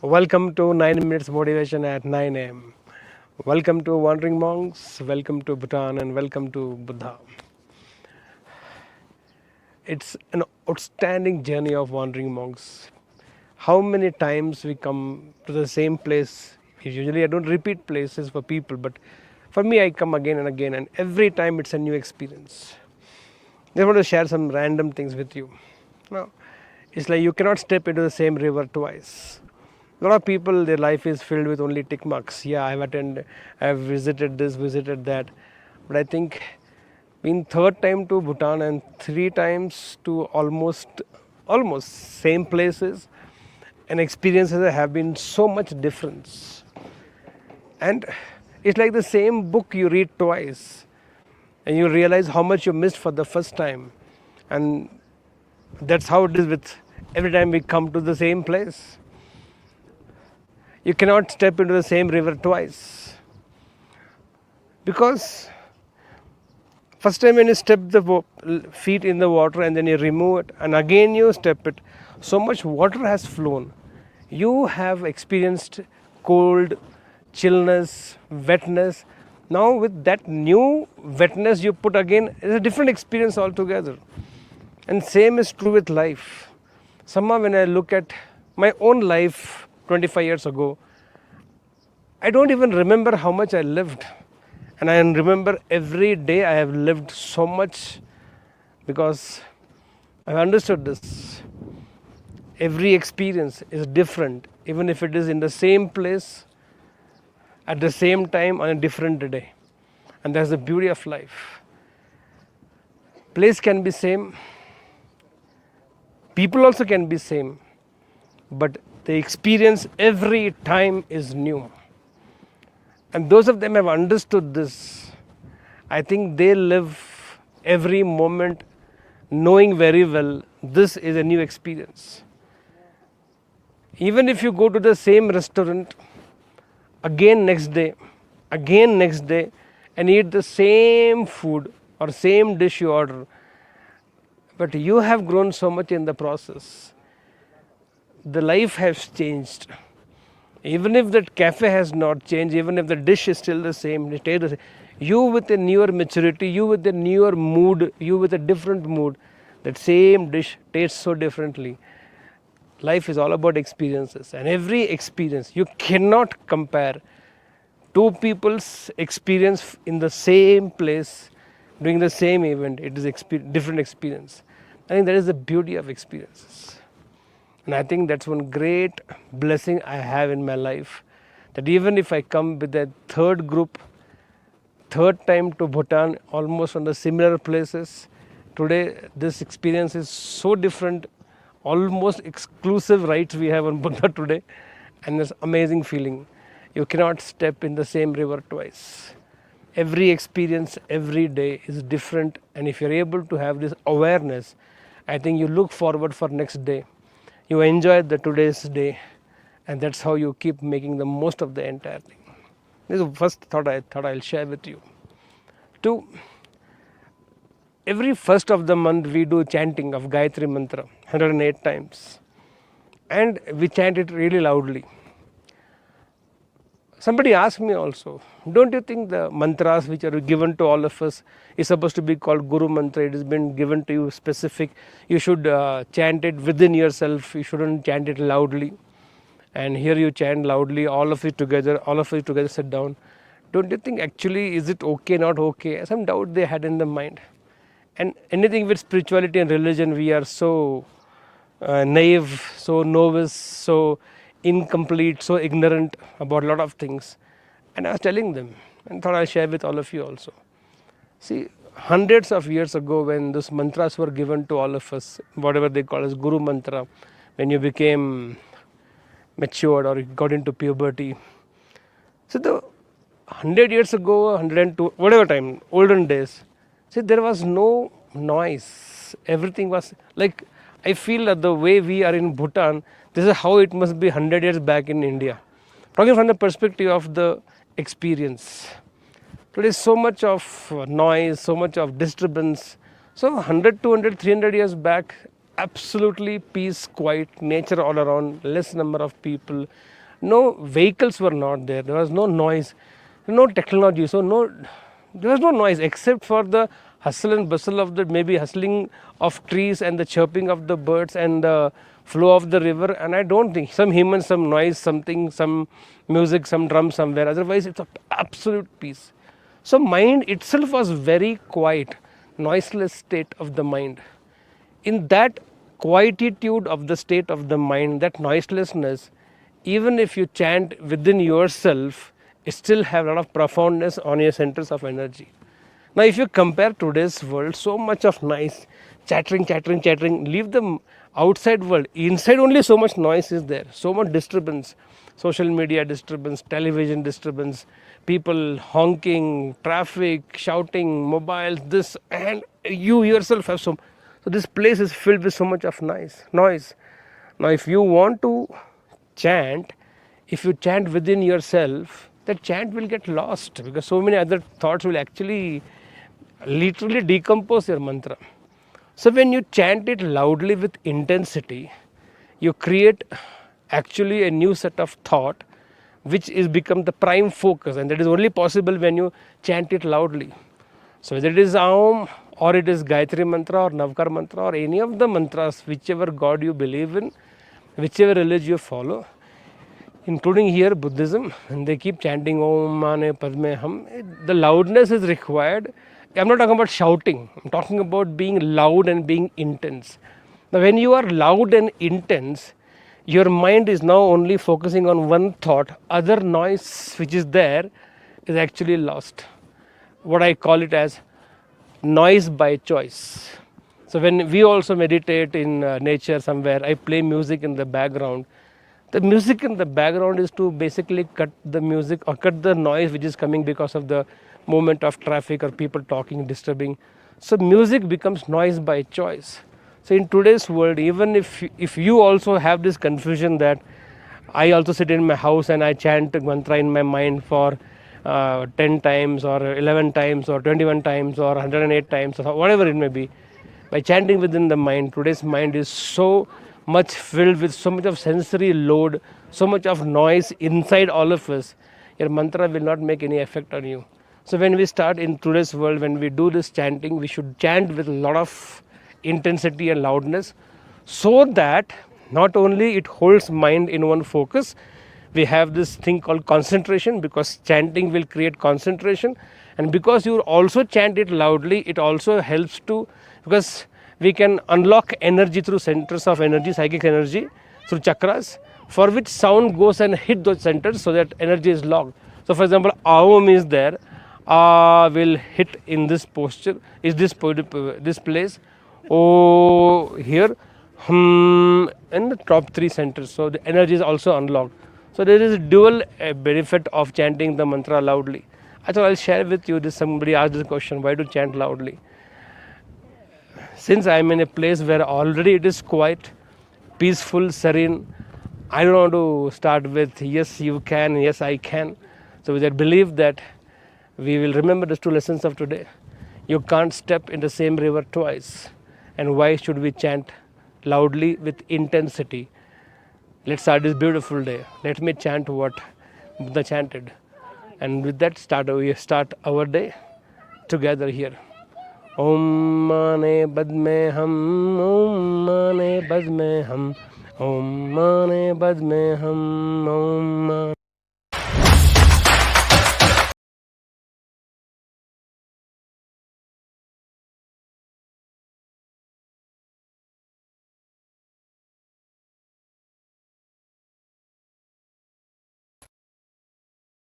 Welcome to 9 Minutes Motivation at 9 a.m. Welcome to Wandering Monks, welcome to Bhutan, and welcome to Buddha. It's an outstanding journey of wandering monks. How many times we come to the same place? Usually, I don't repeat places for people, but for me, I come again and again, and every time it's a new experience. I want to share some random things with you. Now, it's like you cannot step into the same river twice. A lot of people, their life is filled with only tick marks. Yeah, I've visited this, visited that. But I think been third time to Bhutan and three times to almost same places, and experiences have been so much difference. And it's like the same book you read twice, and you realize how much you missed for the first time. And that's how it is with every time we come to the same place. You cannot step into the same river twice, because first time when you step the feet in the water and then you remove it and again you step it, so much water has flown. You have experienced cold, chillness, wetness. Now with that new wetness you put again, it's a different experience altogether. And same is true with life. Somehow when I look at my own life 25 years ago, I don't even remember how much I lived. And I remember every day I have lived so much, because I've understood this. Every experience is different, even if it is in the same place, at the same time, on a different day. And that's the beauty of life. Place can be same, people also can be same, but the experience every time is new. And those of them have understood this. I think they live every moment knowing very well this is a new experience. Even if you go to the same restaurant again next day, and eat the same food or same dish you order, but you have grown so much in the process. The life has changed. Even if that cafe has not changed, even if the dish is still the same, you with a newer maturity, you with a newer mood, you with a different mood, that same dish tastes so differently. Life is all about experiences, and every experience, you cannot compare two people's experience in the same place, doing the same event. It is different experience. I think that is the beauty of experiences. And I think that's one great blessing I have in my life, that even if I come with a third group, third time to Bhutan, almost on the similar places, today this experience is so different, almost exclusive rights we have on Buddha today, and this amazing feeling. You cannot step in the same river twice. Every experience, every day is different, and if you're able to have this awareness, I think you look forward for next day. You enjoy the today's day, and that's how you keep making the most of the entire thing. This is the first thought I'll share with you. Two, every first of the month we do chanting of Gayatri Mantra 108 times, and we chant it really loudly. Somebody asked me also, don't you think the mantras which are given to all of us is supposed to be called Guru Mantra? It has been given to you specific. You should chant it within yourself. You shouldn't chant it loudly. And here you chant loudly, all of you together sit down. Don't you think actually is it okay, not okay? Some doubt they had in the mind. And anything with spirituality and religion, we are so naive, so novice, so incomplete, so ignorant about a lot of things. And I was telling them, and thought I'll share with all of you also. See, hundreds of years ago, when those mantras were given to all of us, whatever they call as Guru Mantra, when you became matured or got into puberty. So the 100 years ago, 102, whatever time, olden days, see, there was no noise. Everything was like, I feel that the way we are in Bhutan, this is how it must be 100 years back in India. Talking from the perspective of the experience. Today so much of noise, so much of disturbance. So 100, 200, 300 years back, absolutely peace, quiet, nature all around, less number of people, No vehicles were not there. There was no noise, no technology. So there was no noise except for the hustle and bustle of the maybe hustling of trees and the chirping of the birds and the flow of the river. And I don't think some humans, some noise, something, some music, some drum somewhere. Otherwise, it's a absolute peace. So mind itself was very quiet, noiseless state of the mind. In that quietude of the state of the mind, that noiselessness, even if you chant within yourself, it still have a lot of profoundness on your centers of energy. Now if you compare today's world, so much of noise, chattering, chattering, chattering, leave the outside world, inside only so much noise is there, so much disturbance, social media disturbance, television disturbance, people honking, traffic, shouting, mobiles, this, and you yourself have so this place is filled with so much of noise. Now if you want to chant, if you chant within yourself, that chant will get lost because so many other thoughts will actually literally decompose your mantra. So when you chant it loudly with intensity, you create actually a new set of thought which is become the prime focus, and that is only possible when you chant it loudly. So whether it is Aum or it is Gayatri mantra or Navkar mantra or any of the mantras, whichever God you believe in, whichever religion you follow, including here Buddhism, and they keep chanting Om Mane Padme Hum, the loudness is required. I'm not talking about shouting, I'm talking about being loud and being intense. Now when you are loud and intense, your mind is now only focusing on one thought, other noise which is there is actually lost. What I call it as noise by choice. So when we also meditate in nature somewhere, I play music in the background. The music in the background is to basically cut the music or cut the noise which is coming because of the movement of traffic or people talking, disturbing. So music becomes noise by choice. So in today's world, even if you also have this confusion that I also sit in my house and I chant mantra in my mind for 10 times or 11 times or 21 times or 108 times or whatever it may be, by chanting within the mind, today's mind is so much filled with so much of sensory load, so much of noise inside all of us, your mantra will not make any effect on you. So when we start in today's world, when we do this chanting, we should chant with a lot of intensity and loudness, so that not only it holds mind in one focus, we have this thing called concentration, because chanting will create concentration, and because you also chant it loudly, it also helps to, because we can unlock energy through centers of energy, psychic energy, through chakras, for which sound goes and hit those centers so that energy is locked. So for example, Aum is there, will hit in this posture, is this place, O here, in the top three centers, so the energy is also unlocked. So there is a dual benefit of chanting the mantra loudly. I thought I'll share with you this. Somebody asked this question, why to chant loudly? Since I am in a place where already it is quiet, peaceful, serene, I don't want to start with yes you can, yes I can. So with that belief that we will remember the two lessons of today. You can't step in the same river twice. And why should we chant loudly with intensity? Let's start this beautiful day. Let me chant what Buddha chanted. And with that we start our day together here. Om Mane Padme Hum, Om Mane Padme Hum, Om Mane Padme Hum, Om Mane